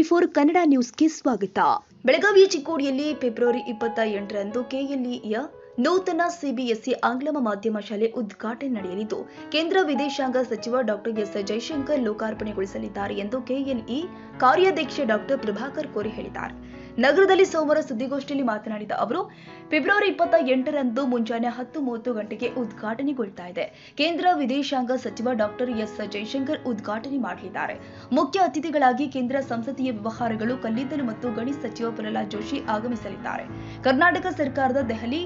N24 Kannada ನ್ಯೂಸ್ಗೆ ಸ್ವಾಗತ. ಬೆಳಗಾವಿಯ ಚಿಕ್ಕೋಡಿಯಲ್ಲಿ ಫೆಬ್ರವರಿ 28ರಂದು ಕೆಎಲ್ಇಯ ನೂತನ ಸಿಬಿಎಸ್ಇ ಆಂಗ್ಲ ಮಾಧ್ಯಮ ಶಾಲೆ ಉದ್ಘಾಟನೆ ನಡೆಯಲಿದ್ದು, ಕೇಂದ್ರ ವಿದೇಶಾಂಗ ಸಚಿವ ಡಾಕ್ಟರ್ ಎಸ್ ಜೈಶಂಕರ್ ಲೋಕಾರ್ಪಣೆಗೊಳಿಸಲಿದ್ದಾರೆ ಎಂದು ಕೆಎಲ್ಇ ಕಾರ್ಯಾಧ್ಯಕ್ಷ ಡಾಕ್ಟರ್ ಪ್ರಭಾಕರ್ ಕೋರೆ ಹೇಳಿದ್ದಾರೆ. ನಗರದಲ್ಲಿ ಸೋಮವಾರ ಸುದ್ದಿಗೋಷ್ಠಿಯಲ್ಲಿ ಮಾತನಾಡಿದ ಅವರು, ಫೆಬ್ರವರಿ 28ರಂದು ಮುಂಜಾನೆ 10:30 ಗಂಟೆಗೆ ಉದ್ಘಾಟನೆಗೊಳ್ತಾ ಇದೆ. ಕೇಂದ್ರ ವಿದೇಶಾಂಗ ಸಚಿವ ಡಾಕ್ಟರ್ ಎಸ್ ಜೈಶಂಕರ್ ಉದ್ಘಾಟನೆ ಮಾಡಲಿದ್ದಾರೆ. ಮುಖ್ಯ ಅತಿಥಿಗಳಾಗಿ ಕೇಂದ್ರ ಸಂಸದೀಯ ವ್ಯವಹಾರಗಳು, ಕಲ್ಲಿದ್ದಲು ಮತ್ತು ಗಣಿ ಸಚಿವ ಪ್ರಹ್ಲಾದ್ ಜೋಶಿ ಆಗಮಿಸಲಿದ್ದಾರೆ. ಕರ್ನಾಟಕ ಸರ್ಕಾರದ ದೆಹಲಿ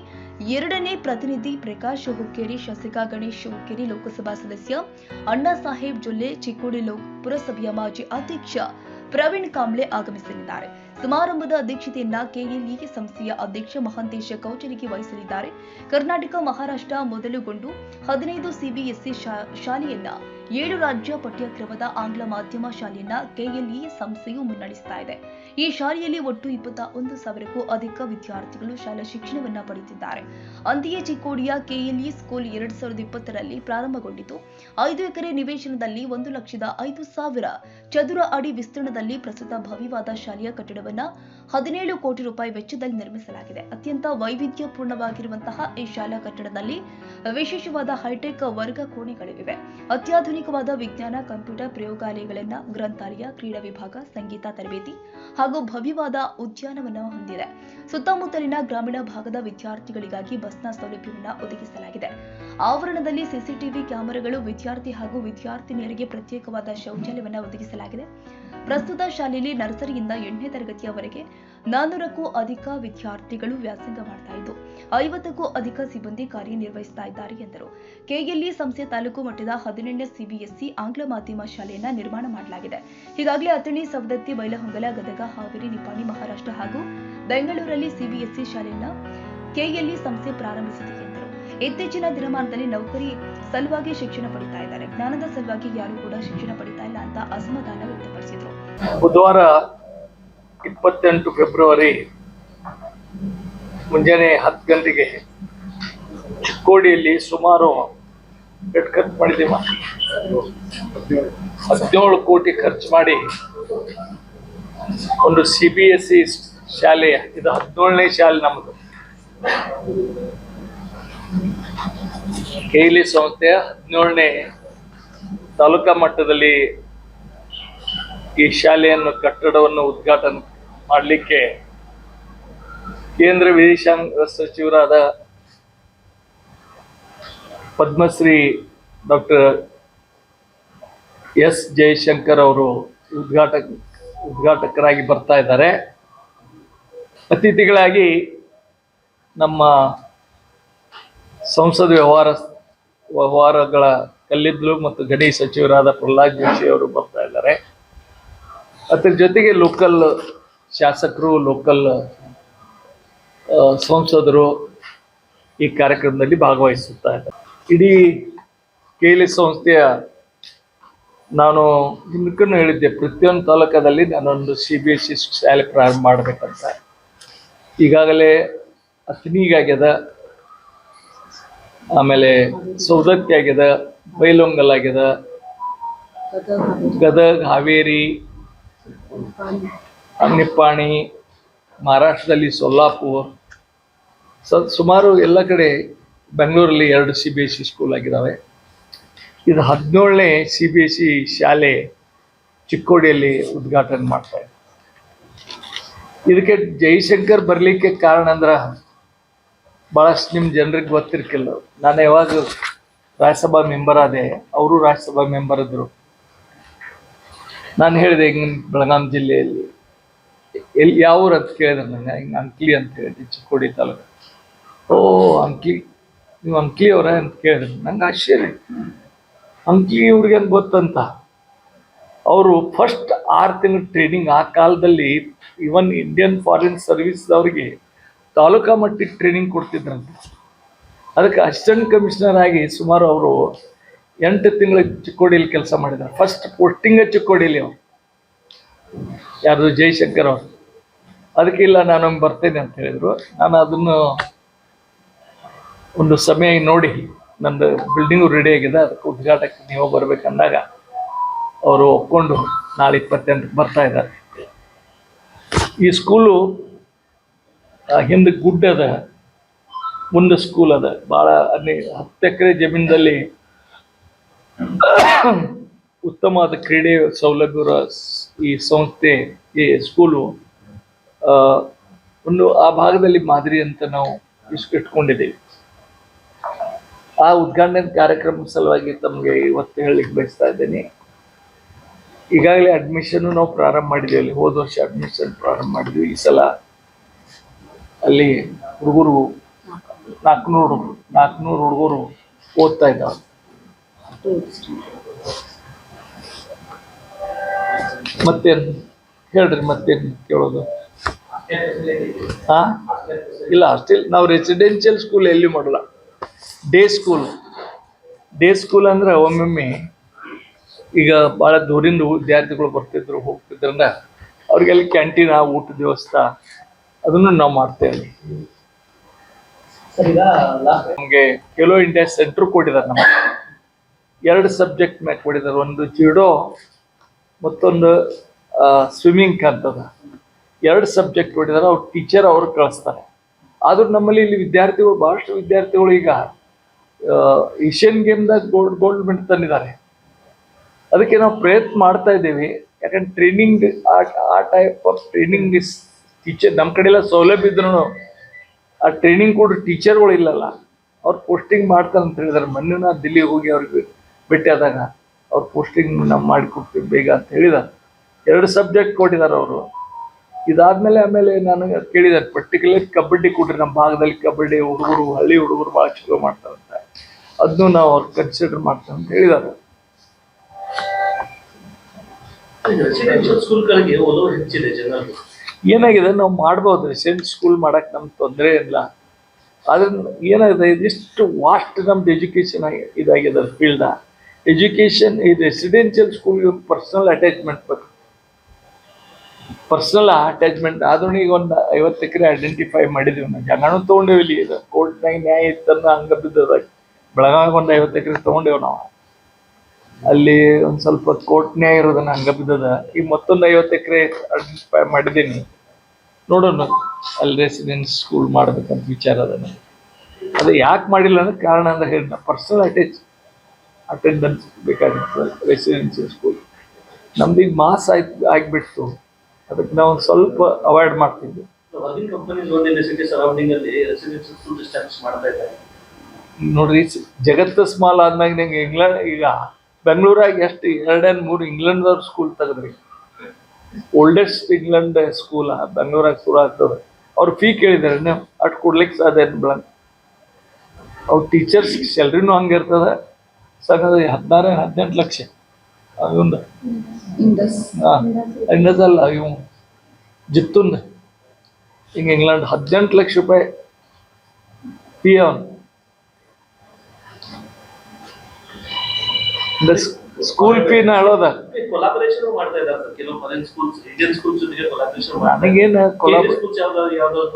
2ನೇ ಪ್ರತಿನಿಧಿ ಪ್ರಕಾಶ್ ಹುಕ್ಕೇರಿ, ಶಾಸಕ ಗಣೇಶ್ ಹುಕ್ಕೇರಿ, ಲೋಕಸಭಾ ಸದಸ್ಯ ಅಣ್ಣಾ ಸಾಹೇಬ್ ಜೊಲ್ಲೆ, ಚಿಕ್ಕೋಡಿ ಪುರಸಭೆಯ ಮಾಜಿ ಅಧ್ಯಕ್ಷ ಪ್ರವೀಣ್ ಕಾಂಬ್ಳೆ ಆಗಮಿಸಲಿದ್ದಾರೆ. ಸಮಾರಂಭದ ಅಧ್ಯಕ್ಷತೆಯನ್ನ ಕೆಎಲ್ಇ ಸಂಸ್ಥೆಯ ಅಧ್ಯಕ್ಷ ಮಹಾಂತೇಶ ಕೌಚರಿಗಿ ವಹಿಸಲಿದ್ದಾರೆ. ಕರ್ನಾಟಕ, ಮಹಾರಾಷ್ಟ್ರ ಮೊದಲುಗೊಂಡು 15 ಸಿಬಿಎಸ್ಇ ಶಾಲೆಯನ್ನ 7 ರಾಜ್ಯ ಪಠ್ಯಕ್ರಮದ ಆಂಗ್ಲ ಮಾಧ್ಯಮ ಶಾಲೆಯನ್ನ ಕೆಎಲ್ಇ ಸಂಸ್ಥೆಯು ಮುನ್ನಡೆಸ್ತಾ ಇದೆ. ಈ ಶಾಲೆಯಲ್ಲಿ ಒಟ್ಟು 21,000ಕ್ಕೂ ಅಧಿಕ ವಿದ್ಯಾರ್ಥಿಗಳು ಶಾಲಾ ಶಿಕ್ಷಣವನ್ನ ಪಡೆಯುತ್ತಿದ್ದಾರೆ. ಅಂತೆಯೇ ಚಿಕ್ಕೋಡಿಯ ಕೆಎಲ್ಇ ಸ್ಕೂಲ್ 2020ರಲ್ಲಿ ಪ್ರಾರಂಭಗೊಂಡಿತು. 5 ಎಕರೆ ನಿವೇಶನದಲ್ಲಿ 1,05,000 ಚದುರ ಅಡಿ ವಿಸ್ತೀರ್ಣದಲ್ಲಿ ಪ್ರಸ್ತುತ ಭವ್ಯವಾದ ಶಾಲೆಯ ಕಟ್ಟಡವನ್ನ 17 ಕೋಟಿ ರೂಪಾಯಿ ವೆಚ್ಚದಲ್ಲಿ ನಿರ್ಮಿಸಲಾಗಿದೆ. ಅತ್ಯಂತ ವೈವಿಧ್ಯಪೂರ್ಣವಾಗಿರುವಂತಹ ಈ ಶಾಲಾ ಕಟ್ಟಡದಲ್ಲಿ ವಿಶೇಷವಾದ ಹೈಟೆಕ್ ವರ್ಗ ಕೋಣೆಗಳಿವೆ. ಅತ್ಯಾಧುನಿಕವಾದ ವಿಜ್ಞಾನ, ಕಂಪ್ಯೂಟರ್ ಪ್ರಯೋಗಾಲಯಗಳನ್ನ, ಗ್ರಂಥಾಲಯ, ಕ್ರೀಡಾ ವಿಭಾಗ, ಸಂಗೀತ ತರಬೇತಿ ಹಾಗೂ ಭವ್ಯವಾದ ಉದ್ಯಾನವನ ಹೊಂದಿದೆ. ಸುತ್ತಮುತ್ತಲಿನ ಗ್ರಾಮೀಣ ಭಾಗದ ವಿದ್ಯಾರ್ಥಿಗಳಿಗಾಗಿ ಬಸ್ನ ಸೌಲಭ್ಯವನ್ನು ಒದಗಿಸಲಾಗಿದೆ. ಆವರಣದಲ್ಲಿ ಸಿಸಿಟಿವಿ ಕ್ಯಾಮೆರಾಗಳು, ವಿದ್ಯಾರ್ಥಿ ಹಾಗೂ ವಿದ್ಯಾರ್ಥಿನಿಯರಿಗೆ ಪ್ರತ್ಯೇಕವಾದ ಶೌಚಾಲಯವನ್ನು ಒದಗಿಸಲಾಗಿದೆ. ಪ್ರಸ್ತುತ ಶಾಲೆಯಲ್ಲಿ ನರ್ಸರಿಯಿಂದ 8ನೇ ತರಗತಿಯವರೆಗೆ 400ಕ್ಕೂ ಅಧಿಕ ವಿದ್ಯಾರ್ಥಿಗಳು ವ್ಯಾಸಂಗ ಮಾಡ್ತಾ ಇದ್ದು, 50ಕ್ಕೂ ಅಧಿಕ ಸಿಬ್ಬಂದಿ ಕಾರ್ಯನಿರ್ವಹಿಸ್ತಾ ಇದ್ದಾರೆ ಎಂದರು. ಕೆಎಲ್ಇ ಸಂಸ್ಥೆ ತಾಲೂಕು ಮಟ್ಟದ 18ನೇ ಸಿಬಿಎಸ್ಇ ಆಂಗ್ಲ ಮಾಧ್ಯಮ ಶಾಲೆಯನ್ನ ನಿರ್ಮಾಣ ಮಾಡಲಾಗಿದೆ. ಈಗಾಗಲೇ ಅಥಣಿ, ಸವದತ್ತಿ, ಬೈಲಹೊಂಗಲ, ಗದಗ, ಹಾವೇರಿ, ನಿಪಾಣಿ, ಮಹಾರಾಷ್ಟ್ರ ಹಾಗೂ ಬೆಂಗಳೂರಲ್ಲಿ ಸಿಬಿಎಸ್ಇ ಶಾಲೆಯನ್ನ ಕೆಎಲ್ಇ ಸಂಸ್ಥೆ ಪ್ರಾರಂಭಿಸಿದೆ ಎಂದರು. ಇತ್ತೀಚಿನ ದಿನಮಾನದಲ್ಲಿ ನೌಕರಿ ಸಲುವಾಗಿ ಶಿಕ್ಷಣ ಪಡಿತಾ ಇದ್ದಾರೆ, ಜ್ಞಾನದ ಸಲುವಾಗಿ ಯಾರು ಕೂಡ ಶಿಕ್ಷಣ ಪಡಿತಾ ಇಲ್ಲ ಅಂತ ಅಸಮಾಧಾನ ವ್ಯಕ್ತಪಡಿಸಿದರು. ಬುಧವಾರ 28 ಫೆಬ್ರವರಿ ಮುಂಜಾನೆ 10 ಗಂಟೆಗೆ ಚಿಕ್ಕೋಡಿಯಲ್ಲಿ ಸುಮಾರು ಖರ್ಚು ಮಾಡಿದ್ದೀವಿ. 17 ಕೋಟಿ ಖರ್ಚು ಮಾಡಿ ಒಂದು ಸಿಬಿಎಸ್ಇ ಶಾಲೆ, ಇದು 17ನೇ ಶಾಲೆ ನಮ್ಮದು. ಕೆಎಲ್ಇ ಸಂಸ್ಥೆಯ 17ನೇ ತಾಲೂಕಾ ಮಟ್ಟದಲ್ಲಿ ಈ ಶಾಲೆಯನ್ನು ಕಟ್ಟಡವನ್ನು ಉದ್ಘಾಟನೆ ಮಾಡಲಿಕ್ಕೆ ಕೇಂದ್ರ ವಿದೇಶಾಂಗ ಸಚಿವರಾದ ಪದ್ಮಶ್ರೀ ಡಾಕ್ಟರ್ ಎಸ್ ಜೈಶಂಕರ್ ಅವರು ಉದ್ಘಾಟಕರಾಗಿ ಬರ್ತಾ ಇದ್ದಾರೆ. ಅತಿಥಿಗಳಾಗಿ ನಮ್ಮ ಸಂಸದ ವ್ಯವಹಾರಗಳ ಕಲ್ಲಿದ್ದಲು ಮತ್ತು ಗಣಿ ಸಚಿವರಾದ ಪ್ರಹ್ಲಾದ್ ಜೋಶಿ ಅವರು ಬರ್ತಾ ಇದ್ದಾರೆ. ಅದರ ಜೊತೆಗೆ ಲೋಕಲ್ ಶಾಸಕರು, ಲೋಕಲ್ ಸಂಸದರು ಈ ಕಾರ್ಯಕ್ರಮದಲ್ಲಿ ಭಾಗವಹಿಸುತ್ತಾ ಇದ್ದಾರೆ. ಇಡೀ ಕೆಎಲ್ಇ ಸಂಸ್ಥೆಯ, ನಾನು ಹಿಂದಕ್ಕೂ ಹೇಳಿದ್ದೆ, ಪ್ರತಿಯೊಂದು ತಾಲೂಕದಲ್ಲಿ ನಾನೊಂದು ಸಿಬಿಎಸ್ಇ ಶಾಲೆ ಪ್ರಾರಂಭ ಮಾಡಬೇಕಂತ. ಈಗಾಗಲೇ ಅಥಣಿಗಾಗ್ಯದ, ಆಮೇಲೆ ಸೌದತ್ತಿ ಆಗ್ಯದ, ಬೈಲೊಂಗಲ್ ಆಗ್ಯದ, ಗದಗ, ಹಾವೇರಿ, ನಿಪ್ಪಾಣಿ, ಮಹಾರಾಷ್ಟ್ರದಲ್ಲಿ ಸೊಲ್ಲಾಪುರ್, ಸುಮಾರು ಎಲ್ಲ ಕಡೆ, ಬೆಂಗಳೂರಲ್ಲಿ 2 ಸಿಬಿಎಸ್ಇ ಸ್ಕೂಲ್ ಆಗಿದ್ದಾವೆ. ಇದು 17ನೇ ಸಿಬಿಎಸ್ಇ ಶಾಲೆ ಚಿಕ್ಕೋಡಿಯಲ್ಲಿ ಉದ್ಘಾಟನೆ ಮಾಡ್ತಾ ಇದೆ. ಇದಕ್ಕೆ ಜೈಶಂಕರ್ ಬರಲಿಕ್ಕೆ ಕಾರಣ ಅಂದ್ರೆ, ಭಾಳಷ್ಟು ನಿಮ್ಮ ಜನರಿಗೆ ಗೊತ್ತಿರ್ಕಿಲ್ಲ, ನಾನು ಯಾವಾಗ ರಾಜ್ಯಸಭಾ ಮೆಂಬರ್ ಆದೆ, ಅವರು ರಾಜ್ಯಸಭಾ ಮೆಂಬರ್ ಇದ್ದರು. ನಾನು ಹೇಳಿದೆ, ಹಿಂಗೆ ಬೆಳಗಾಂ ಜಿಲ್ಲೆಯಲ್ಲಿ ಎಲ್ಲಿ ಯಾವ ಊರು ಅಂತ ಕೇಳಿದ್ರೆ ನಂಗೆ, ಹಿಂಗೆ ಅಂಕ್ಲಿ ಅಂತ ಹೇಳಿದೆ, ಚಿಕ್ಕೋಡಿ ತಾಲೂಕು. ಓ ಅಂಕ್ಲಿ, ನೀವು ಅಂಕ್ಲಿ ಅವರ ಅಂತ ಕೇಳಿದ್ರು. ನಂಗೆ ಆಶ್ಚರ್ಯ, ಅಂಕ್ಲಿ ಇವ್ರಿಗೆ ಅಂತ ಗೊತ್ತಂತ. ಅವರು ಫಸ್ಟ್ 6 ತಿಂಗಳ ಟ್ರೈನಿಂಗ್, ಆ ಕಾಲದಲ್ಲಿ ಇವನ್ ಇಂಡಿಯನ್ ಫಾರಿನ್ ಸರ್ವಿಸ್ ಅವರಿಗೆ ತಾಲೂಕಾ ಮಟ್ಟಿಗೆ ಟ್ರೈನಿಂಗ್ ಕೊಡ್ತಿದ್ರಂತೆ. ಅದಕ್ಕೆ ಅಸಿಸ್ಟೆಂಟ್ ಕಮಿಷನರ್ ಆಗಿ ಸುಮಾರು ಅವರು 8 ತಿಂಗಳು ಚಿಕ್ಕೋಡಿಯಲ್ಲಿ ಕೆಲಸ ಮಾಡಿದ್ದಾರೆ. ಫಸ್ಟ್ ಪೋಸ್ಟಿಂಗ್ ಚಿಕ್ಕೋಡಿಯಲ್ಲಿ ಅವರು, ಯಾರು ಜೈಶಂಕರ್ ಅವರು. ಅದಕ್ಕೆ ಇಲ್ಲ, ನಾನೊಮ್ಮೆ ಬರ್ತೇನೆ ಅಂತ ಹೇಳಿದರು. ನಾನು ಅದನ್ನು ಒಂದು ಸಮಯ ನೋಡಿ, ನಂದು ಬಿಲ್ಡಿಂಗು ರೆಡಿ ಆಗಿದೆ, ಅದಕ್ಕೆ ಉದ್ಘಾಟಕ್ಕೆ ನೀವು ಬರ್ಬೇಕಂದಾಗ ಅವರು ಒಪ್ಕೊಂಡು ನಾಳೆ 28ಕ್ಕೆ ಬರ್ತಾ ಇದ್ದಾರೆ. ಈ ಸ್ಕೂಲು ಹಿಂದೆ ಗುಡ್ಡ ಅದ, ಮುಂದೆ ಸ್ಕೂಲ್ ಅದ. ಭಾಳ 10 ಎಕರೆ ಜಮೀನಲ್ಲಿ ಉತ್ತಮವಾದ ಕ್ರೀಡೆ ಸೌಲಭ್ಯ ಈ ಸಂಸ್ಥೆ, ಈ ಸ್ಕೂಲು ಒಂದು ಆ ಭಾಗದಲ್ಲಿ ಮಾದರಿ ಅಂತ ನಾವು ಇಟ್ಕೊಂಡಿದ್ದೀವಿ. ಆ ಉದ್ಘಾಟನೆ ಕಾರ್ಯಕ್ರಮದ ಸಲುವಾಗಿ ತಮಗೆ ಇವತ್ತು ಹೇಳಲಿಕ್ಕೆ ಬಯಸ್ತಾ ಇದ್ದೀನಿ. ಈಗಾಗಲೇ ಅಡ್ಮಿಷನ್ ನಾವು ಪ್ರಾರಂಭ ಮಾಡಿದ್ವಿ. ಅಲ್ಲಿ ಹೋದ ವರ್ಷ ಅಡ್ಮಿಷನ್ ಪ್ರಾರಂಭ ಮಾಡಿದ್ವಿ. ಈ ಸಲ ಅಲ್ಲಿ ಹುಡುಗರು 400 ಹುಡುಗರು ಓದ್ತಾ ಇದ್ದಾವೆ. ಮತ್ತೇನು ಹೇಳ್ರಿ, ಮತ್ತೇನು ಕೇಳೋದು? ಇಲ್ಲ, ಹಾಸ್ಟೆಲ್ ನಾವು ರೆಸಿಡೆನ್ಷಿಯಲ್ ಸ್ಕೂಲ್ ಎಲ್ಲಿ ಮಾಡಲ್ಲ. ಡೇ ಸ್ಕೂಲ್ ಅಂದ್ರೆ ಒಮ್ಮೊಮ್ಮೆ ಈಗ ಭಾಳ ದೂರಿಂದ ವಿದ್ಯಾರ್ಥಿಗಳು ಬರ್ತಿದ್ರು ಹೋಗ್ತಿದ್ರಂದ್ರೆ ಅವ್ರಿಗೆಲ್ಲ ಕ್ಯಾಂಟೀನ್, ಊಟದ ವ್ಯವಸ್ಥೆ ಅದನ್ನು ನಾವು ಮಾಡ್ತೇವೆ. ನಮಗೆ ಖೇಲೋ ಇಂಡಿಯಾ ಸೆಂಟ್ರ್ ಕೊಟ್ಟಿದ್ದಾರೆ. ನಮಗೆ 2 ಸಬ್ಜೆಕ್ಟ್ ಮ್ಯಾಗ ಕೊಟ್ಟಿದ್ದಾರೆ. ಒಂದು ಜುಡೋ, ಮತ್ತೊಂದು ಸ್ವಿಮ್ಮಿಂಗ್ ಅಂತದ. 2 ಸಬ್ಜೆಕ್ಟ್ ಕೊಟ್ಟಿದ್ದಾರೆ. ಅವ್ರ ಟೀಚರ್ ಅವ್ರು ಕಳಿಸ್ತಾರೆ. ಆದ್ರೂ ನಮ್ಮಲ್ಲಿ ಇಲ್ಲಿ ವಿದ್ಯಾರ್ಥಿಗಳು, ಭಾಳಷ್ಟು ವಿದ್ಯಾರ್ಥಿಗಳು ಈಗ ಏಷ್ಯನ್ ಗೇಮ್ದಾಗ ಗೋಲ್ಡ್ ಮೆಡಲ್ ತಂದಿದ್ದಾರೆ. ಅದಕ್ಕೆ ನಾವು ಪ್ರಯತ್ನ ಮಾಡ್ತಾ ಇದ್ದೀವಿ. ಯಾಕಂದ್ರೆ ಟ್ರೈನಿಂಗ್, ಆ ಟೈಪ್ ಆಫ್ ಟ್ರೈನಿಂಗ್ ಟೀಚರ್ ನಮ್ಮ ಕಡೆ ಎಲ್ಲ ಸೌಲಭ್ಯ ಇದ್ರು ಆ ಟ್ರೈನಿಂಗ್ ಕೂಡ ಟೀಚರ್ಗಳು ಇಲ್ಲಲ್ಲ. ಅವ್ರು ಪೋಸ್ಟಿಂಗ್ ಮಾಡ್ತಾರೆ ಅಂತ ಹೇಳಿದಾರೆ. ಮೊನ್ನೆ ನಾ ದಿಲ್ಲಿಗೆ ಹೋಗಿ ಅವ್ರಿಗೆ ಭೇಟಿ ಆದಾಗ ಅವ್ರು ಪೋಸ್ಟಿಂಗ್ ನಾವು ಮಾಡಿಕೊಡ್ತೀವಿ ಬೇಗ ಅಂತ ಹೇಳಿದ್ದಾರೆ. 2 ಸಬ್ಜೆಕ್ಟ್ ಕೊಟ್ಟಿದ್ದಾರೆ ಅವರು. ಇದಾದ್ಮೇಲೆ ಆಮೇಲೆ ನಾನು ಕೇಳಿದ್ದಾರೆ, ಪರ್ಟಿಕ್ಯುಲರ್ ಕಬಡ್ಡಿ ಕೊಡ್ರಿ, ನಮ್ಮ ಭಾಗದಲ್ಲಿ ಕಬಡ್ಡಿ ಹುಡುಗರು, ಹಳ್ಳಿ ಹುಡುಗರು ಭಾಳ ಚಲೋ ಮಾಡ್ತಾರಂತ, ಅದನ್ನು ನಾವು ಅವ್ರು ಕನ್ಸಿಡರ್ ಮಾಡ್ತೇವೆ ಅಂತ ಹೇಳಿದ್ದಾರೆ. ಏನಾಗಿದೆ, ನಾವು ಮಾಡ್ಬೋದು ರೆಸಿಡೆನ್ಷಿಯಲ್ ಸ್ಕೂಲ್ ಮಾಡಕ್ಕೆ ನಮ್ಗೆ ತೊಂದರೆ ಇಲ್ಲ. ಆದ್ರೆ ಏನಾಗಿದೆ, ಇದಿಷ್ಟು ವಾಸ್ಟ್ ನಮ್ದು ಎಜುಕೇಶನ್ ಇದಾಗಿದೆ ಫೀಲ್ಡ. ಎಜುಕೇಶನ್ ಈ ರೆಸಿಡೆನ್ಷಿಯಲ್ ಸ್ಕೂಲ್ಗೆ ಪರ್ಸನಲ್ ಅಟ್ಯಾಚ್ಮೆಂಟ್ ಬೇಕು. ಪರ್ಸನಲ್ ಅಟ್ಯಾಚ್ಮೆಂಟ್ ಆದ್ರೂ ಈಗ ಒಂದು 50 ಎಕರೆ ಐಡೆಂಟಿಫೈ ಮಾಡಿದೀವಿ. ನಾವು ಜಾಗನೂ ತೊಗೊಂಡೇವಿ. ಇಲ್ಲಿ ಇದು ಕೋರ್ಟ್ನಾಗ ನ್ಯಾಯ ಇತ್ತನ್ನ ಹಂಗೆ ಬಿದ್ದದ. ಬೆಳಗಾವಿಗೆ ಒಂದು 50 ಎಕರೆ ತೊಗೊಂಡೇವು ನಾವು. ಅಲ್ಲಿ ಒಂದು ಸ್ವಲ್ಪ ಕೋರ್ಟ್ ನ್ಯಾಯ ಇರೋದನ್ನ ಹಂಗೆ ಬಿದ್ದದ. ಈಗ ಮತ್ತೊಂದು 50 ಎಕರೆ ಐಡೆಂಟಿಫೈ ಮಾಡಿದ್ದೀನಿ. ನೋಡೋಣ ಅಲ್ಲಿ ರೆಸಿಡೆನ್ಸ್ ಸ್ಕೂಲ್ ಮಾಡ್ಬೇಕಂತ ವಿಚಾರ ಅದ. ಅದು ಯಾಕೆ ಮಾಡಿಲ್ಲ ಅಂದ್ರೆ ಕಾರಣ ಅಂದ್ರೆ ಹೇಳಿ, ಪರ್ಸನಲ್ ಅಟೆಂಡೆನ್ಸ್ ಬೇಕಾಗಿತ್ತು ರೆಸಿಡೆನ್ಷಿಯಲ್ ಸ್ಕೂಲ್. ನಮ್ದು ಈಗ ಮಾಸ್ ಆಗಿಬಿಟ್ಟು ಅದಕ್ಕೆ ನಾವು ಸ್ವಲ್ಪ ಅವಾಯ್ಡ್ ಮಾಡ್ತಿದ್ವಿ. ನೋಡ್ರಿ, ಜಗತ್ತು ಸ್ಮಾಲ್ ಆದ್ಮ್ಯಾಗ ನಂಗೆ ಇಂಗ್ಲೆಂಡ್, ಈಗ ಬೆಂಗಳೂರಾಗ ಎಷ್ಟು 2-3 ಇಂಗ್ಲೆಂಡ್ದವ್ರ ಸ್ಕೂಲ್ ತೆಗೆದ್ರಿ. ಓಲ್ಡೆಸ್ಟ್ ಇಂಗ್ಲೆಂಡ್ ಸ್ಕೂಲ್ ಬೆಂಗಳೂರಾಗ ಶುರು ಆಗ್ತದೆ. ಅವ್ರು ಫೀ ಕೇಳಿದ್ದಾರೆ, ನೀವು ಅಟ್ ಕೊಡ್ಲಿಕ್ಕೆ ಸಾಧ್ಯ ಇಲ್ಲ. ಅವ್ರ ಟೀಚರ್ಸ್ ಸ್ಯಾಲ್ರಿನೂ ಹಂಗೆ ಇರ್ತದೆ. ಸಾಕಾದ್ರೆ 16-18 ಲಕ್ಷ ಒಂದು ಇಂಡಸಲ್ಲ ಇವು ಜಿತ್ತುಂದ ಹಿಂಗೆ ಇಂಗ್ಲೆಂಡ್ 18 ಲಕ್ಷ ರೂಪಾಯಿ ಫೀ. ಅವನು ಸ್ಕೂಲ್ ಫೀನ ಹೇಳೋದ. ನನಗೇನು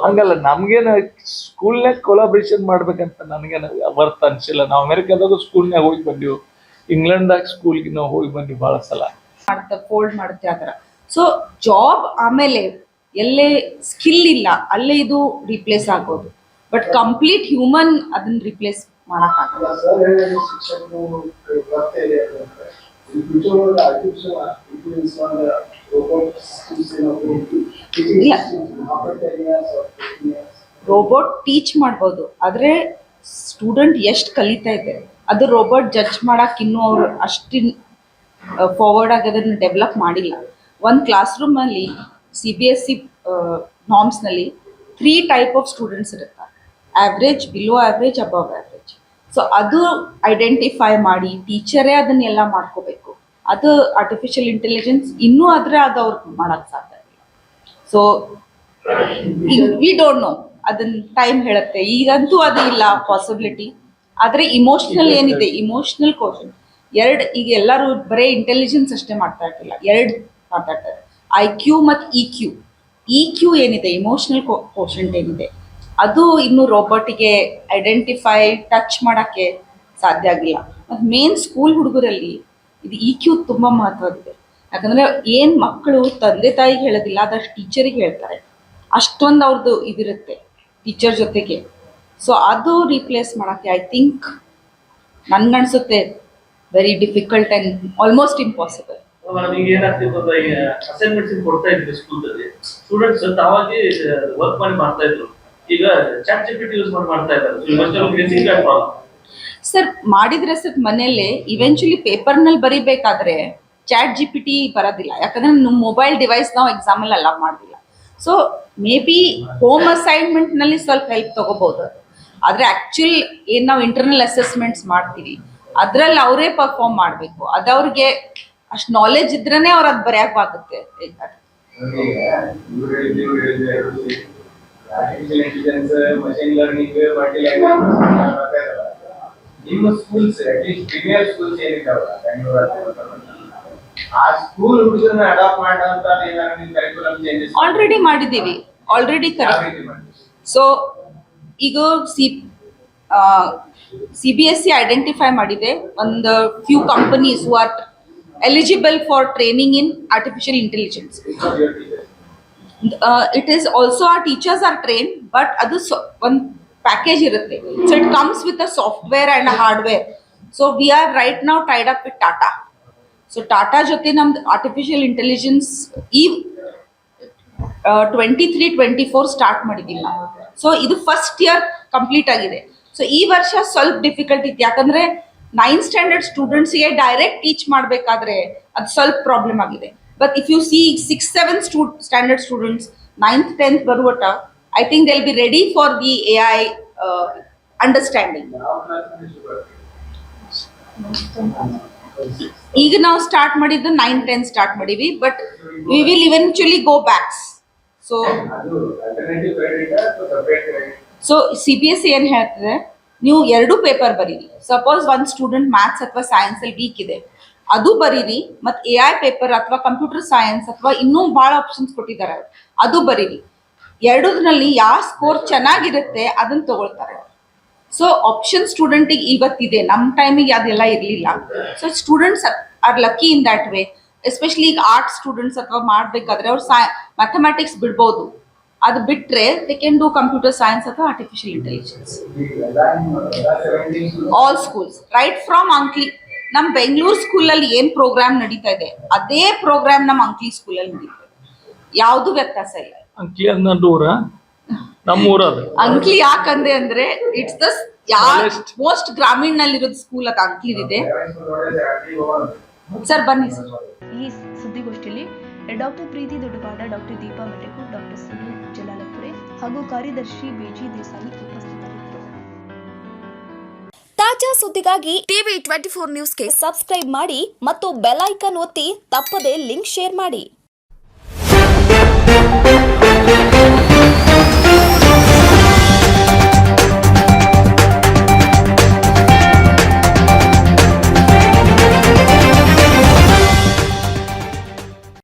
ಹಂಗಲ್ಲ, ನಮ್ಗೇನು ಸ್ಕೂಲ್ನಾಗ ಕೊಲಾಬ್ರೇಷನ್ ಮಾಡ್ಬೇಕಂತ ನನಗೇನು ವರ್ತ್ ಅನ್ಸಿಲ್ಲ. ನಾವು ಅಮೆರಿಕಾದಾಗ ಸ್ಕೂಲ್ನಾಗ ಹೋಗಿ ಬಂದೀವಿ, ಇಂಗ್ಲೆಂಡ್ದಾಗ ಸ್ಕೂಲ್ಗೆ ನಾವು ಹೋಗಿ ಬಂದ್ವಿ ಭಾಳ ಸಲ. ಫೋಲ್ಡ್ ಮಾಡುತ್ತೆ ಆ ಥರ. ಸೊ ಜಾಬ್ ಆಮೇಲೆ ಎಲ್ಲೇ ಸ್ಕಿಲ್ ಇಲ್ಲ ಅಲ್ಲೇ ಇದು ರಿಪ್ಲೇಸ್ ಆಗೋದು. ಬಟ್ ಕಂಪ್ಲೀಟ್ ಹ್ಯೂಮನ್ ಅದನ್ನ ರಿಪ್ಲೇಸ್ ಮಾಡೋಕ್ಕಾಗಲ್ಲ. ರೋಬೋಟ್ ಟೀಚ್ ಮಾಡ್ಬೋದು, ಆದ್ರೆ ಸ್ಟೂಡೆಂಟ್ ಎಷ್ಟು ಕಲಿತಾ ಇದ್ದಾರೆ ಅದು ರೋಬೋಟ್ ಜಡ್ಜ್ ಮಾಡಕ್ಕೆ ಇನ್ನೂ ಅವ್ರು ಅಷ್ಟು ಫಾರ್ವರ್ಡ್ ಆಗಿ ಅದನ್ನು ಡೆವಲಪ್ ಮಾಡಿಲ್ಲ. ಒಂದು ಕ್ಲಾಸ್ ರೂಮಲ್ಲಿ CBSE ನಾರ್ಮ್ಸ್ನಲ್ಲಿ 3 ಟೈಪ್ ಆಫ್ ಸ್ಟೂಡೆಂಟ್ಸ್ ಇರ್ತಾರೆ: average, below average, above average. So ಅದು ಐಡೆಂಟಿಫೈ ಮಾಡಿ ಟೀಚರೇ ಅದನ್ನೆಲ್ಲ ಮಾಡ್ಕೋಬೇಕು. ಅದು ಆರ್ಟಿಫಿಷಿಯಲ್ ಇಂಟೆಲಿಜೆನ್ಸ್ ಇನ್ನೂ ಆದರೆ ಅದು ಅವ್ರಿಗೆ ಮಾಡೋಕ್ಕೆ ಸಾಧ್ಯ ಇಲ್ಲ. ಸೊ ವಿ ಡೋಂಟ್ ನೋ, ಅದನ್ನ ಟೈಮ್ ಹೇಳುತ್ತೆ. ಈಗಂತೂ ಅದು ಇಲ್ಲ ಪಾಸಿಬಿಲಿಟಿ. ಆದರೆ ಇಮೋಷ್ನಲ್ ಏನಿದೆ, ಇಮೋಷ್ನಲ್ ಕ್ವಶನ್ ಈಗ ಎಲ್ಲರೂ ಬರೀ ಇಂಟೆಲಿಜೆನ್ಸ್ ಅಷ್ಟೇ ಮಾಡ್ತಾ ಇರ್ತಿಲ್ಲ, 2 ಮಾತಾಡ್ತಾರೆ: IQ ಮತ್ತು EQ ಏನಿದೆ, ಇಮೋಷ್ನಲ್ ಕ್ವಶಂಟ್ ಏನಿದೆ, ಅದು ಇನ್ನು ರೋಬೋಟಿಗೆ ಐಡೆಂಟಿಫೈ ಟಚ್ ಮಾಡೋಕ್ಕೆ ಸಾಧ್ಯ ಆಗಿಲ್ಲ. ಮತ್ತು ಮೇನ್ ಸ್ಕೂಲ್ ಹುಡುಗರಲ್ಲಿ ಇದು EQ ತುಂಬ ಮಹತ್ವದಿದೆ. ಯಾಕಂದ್ರೆ ಏನ್ ಮಕ್ಕಳು ತಂದೆ ತಾಯಿಗೆ ಹೇಳೋದಿಲ್ಲ ಅದಷ್ಟು ಟೀಚರಿಗೆ ಹೇಳ್ತಾರೆ, ಅಷ್ಟೊಂದು ಅವ್ರದ್ದು ಇದಿರುತ್ತೆ ಟೀಚರ್ ಜೊತೆಗೆ. ಸೊ ಅದು ರೀಪ್ಲೇಸ್ ಮಾಡೋಕ್ಕೆ ಐ ಥಿಂಕ್ ನನ್ಗನ್ಸುತ್ತೆ very difficult and almost impossible. ಈಗ ಏನಾಗ್ತಿತ್ತು ಅಂದ್ರೆ ಈಗ ಅಸೈನ್ಮೆಂಟ್ಸ್ ಕೊಡ್ತಾ ಇದ್ವಿ ಸ್ಕೂಲ್ದಲ್ಲಿ, ಸ್ಟೂಡೆಂಟ್ಸ್ ತಾವಾಗಿ ವರ್ಕ್ ಮಾಡಿ ಮಾಡ್ತಾ ಇದ್ರು. ಈಗ ಚಾಟ್ ಜಿಪಿಟಿ ಯೂಸ್ ಮಾಡಿ ಮಾಡ್ತಾ ಇದ್ದಾರೆ. ಸರ್ ಮಾಡಿದ್ರೆ ಸರ್ ಮನೇಲಿ ಇವೆಂಚುಲಿ ಪೇಪರ್ನಲ್ಲಿ ಬರಿಬೇಕಾದ್ರೆ ಚಾಟ್ ಜಿಪಿಟಿ ಬರೋದಿಲ್ಲ, ಯಾಕಂದ್ರೆ ನಮ್ಮ ಮೊಬೈಲ್ ಡಿವೈಸ್ ನಾವು ಎಕ್ಸಾಮಲ್ಲಿ ಅಲೌ ಮಾಡೋದಿಲ್ಲ. ಸೊ ಮೇ ಬಿ ಹೋಮ್ ಅಸೈನ್ಮೆಂಟ್ನಲ್ಲಿ ಸ್ವಲ್ಪ ಹೆಲ್ಪ್ ತಗೋಬಹುದು, ಆದರೆ ಆ್ಯಕ್ಚುಲ್ ಏನು ನಾವು ಇಂಟರ್ನಲ್ ಅಸೆಸ್ಮೆಂಟ್ಸ್ ಮಾಡ್ತೀವಿ ಅದರಲ್ಲಿ ಅವರೇ ಪರ್ಫಾರ್ಮ್ ಮಾಡಬೇಕು. ಅದವ್ರಿಗೆ ಅಷ್ಟು ನಾಲೆಜ್ ಇದ್ರೇ ಅವ್ರು ಅದು ಬರೆಯೋಕ್ಕಾಗುತ್ತೆ. ನಿಮ್ಮ ಸ್ಕೂಲ್ಸ್ ಅಟ್ಲೀಸ್ಟ್ ಪ್ರೀಮಿಯರ್ ಸ್ಕೂಲ್ಸ್ ಏನಿದ್ದಾವಲ್ಲ ಆ ಸ್ಕೂಲ್ ಹುಡುಗರನ್ನ ಅಡಾಪ್ಟ್ ಮಾಡೋಂತ ಏನಾದ್ರು ನಿಮ್ಮ ಕರಿಕ್ಯುಲಮ್ ಚೇಂಜಸ್ ಆಲ್ರೆಡಿ ಮಾಡಿದ್ದೀವಿ, ಆಲ್ರೆಡಿ ಸೊ ಈಗ CBSE ಐಡೆಂಟಿಫೈ ಮಾಡಿದೆ ಒಂದು few companies who are eligible for training in artificial intelligence. It is also our teachers are trained, but ಅದು ಒಂದು ಪ್ಯಾಕೇಜ್ ಇರುತ್ತೆ. So it comes with a software and a hardware. So we are right now Tide up with Tata. So Tata ಜೊತೆ ನಮ್ದು artificial intelligence ಈ 23-24 start ಮಾಡಿದ್ದೀವಿ ನಾವು. So ಇದು first year complete ಆಗಿದೆ. ಸೊ ಈ ವರ್ಷ ಸ್ವಲ್ಪ ಡಿಫಿಕಲ್ಟ್ ಇತ್ತು, ಯಾಕಂದರೆ 9th ಸ್ಟ್ಯಾಂಡರ್ಡ್ ಸ್ಟೂಡೆಂಟ್ಸ್ಗೆ ಡೈರೆಕ್ಟ್ ಟೀಚ್ ಮಾಡಬೇಕಾದ್ರೆ ಅದು ಸ್ವಲ್ಪ ಪ್ರಾಬ್ಲಮ್ ಆಗಿದೆ. But if U C 6-7 standard students 9th 10th ಬರುವಟ I think they'll be ready for the AI understanding. ಈಗ ನಾವು ಸ್ಟಾರ್ಟ್ ಮಾಡಿದ್ದು 9-10 ಸ್ಟಾರ್ಟ್ ಮಾಡಿವಿ, but we will eventually go backs. So CBSE ಏನು ಹೇಳ್ತದೆ, ನೀವು 2 ಪೇಪರ್ ಬರೀರಿ. ಸಪೋಸ್ ಒಂದು ಸ್ಟೂಡೆಂಟ್ ಮ್ಯಾಥ್ಸ್ ಅಥವಾ ಸೈನ್ಸಲ್ಲಿ ವೀಕ್ ಇದೆ, ಅದು ಬರೀರಿ. ಮತ್ತು AI ಪೇಪರ್ ಅಥವಾ ಕಂಪ್ಯೂಟರ್ ಸೈನ್ಸ್ ಅಥವಾ ಇನ್ನೂ ಭಾಳ ಆಪ್ಷನ್ಸ್ ಕೊಟ್ಟಿದ್ದಾರೆ, ಅದು ಬರೀರಿ. ಎರಡರಲ್ಲಿ ಯಾವ ಸ್ಕೋರ್ ಚೆನ್ನಾಗಿರುತ್ತೆ ಅದನ್ನು ತಗೊಳ್ತಾರೆ. ಸೊ ಆಪ್ಷನ್ ಸ್ಟೂಡೆಂಟಿಗೆ ಇವತ್ತಿದೆ, ನಮ್ಮ ಟೈಮಿಗೆ ಅದೆಲ್ಲ ಇರಲಿಲ್ಲ. So students are lucky in that way. Especially ಈಗ ಆರ್ಟ್ಸ್ ಸ್ಟೂಡೆಂಟ್ಸ್ ಅಥವಾ ಮಾಡಬೇಕಾದ್ರೆ ಅವ್ರು ಮ್ಯಾಥಮೆಟಿಕ್ಸ್ ಬಿಡ್ಬೋದು, ಅದು ಬಿಟ್ಟರೆ they can do computer science ಅಥವಾ artificial intelligence. All schools right from ಅಂಕ್ಲಿ. ನಮ್ಮ ಬೆಂಗಳೂರು ಸ್ಕೂಲಲ್ಲಿ ಏನು ಪ್ರೋಗ್ರಾಮ್ ನಡೀತಾ ಇದೆ ಅದೇ ಪ್ರೋಗ್ರಾಮ್ ನಮ್ಮ ಅಂಕ್ಲಿ ಸ್ಕೂಲಲ್ಲಿ ನಡೀತಾ ಇದೆ, ಯಾವುದೂ ವ್ಯತ್ಯಾಸ ಇಲ್ಲ. ಅಂಕ್ಲಿ ಅನ್ನೋರ ನಮ್ಮೂರ ಅದು ಅಂಕ್ಲಿ ಯಾಕಂದೆ ಅಂದ್ರೆ ಇಟ್ಸ್ ದ ಮೋಸ್ಟ್ ಗ್ರಾಮೀಣಲ್ಲಿರೋದು ಸ್ಕೂಲ್ ಅದು ಅಂಕ್ಲಿ ಇದೆ. ಸರ್ ಬನ್ನಿ ಸರ್. ಈ ಸುದ್ದಿಗೋಷ್ಠಿಯಲ್ಲಿ ಡಾಕ್ಟರ್ ಪ್ರೀತಿ ದೊಡ್ಡಪಾಡ, ಡಾಕ್ಟರ್ ದೀಪಾ ಮೆಟೆಕು, ಡಾಕ್ಟರ್ ಸುನೀಲ್ ಜಲಾಲಪುರೆ ಹಾಗೂ ಕಾರ್ಯದರ್ಶಿ ಬೇಜಿ ದೇಸಾಯಿ ಉಪಸ್ಥಿತರಿದ್ದರು. ತಾಜಾ ಸುದ್ದಿಗಾಗಿ ಟಿವಿ 24 ನ್ಯೂಸ್ಗೆ ಸಬ್ಸ್ಕ್ರೈಬ್ ಮಾಡಿ ಮತ್ತು ಬೆಲ್ ಐಕಾನ್ ಒತ್ತಿ ತಪ್ಪದೇ ಲಿಂಕ್ ಶೇರ್ ಮಾಡಿ.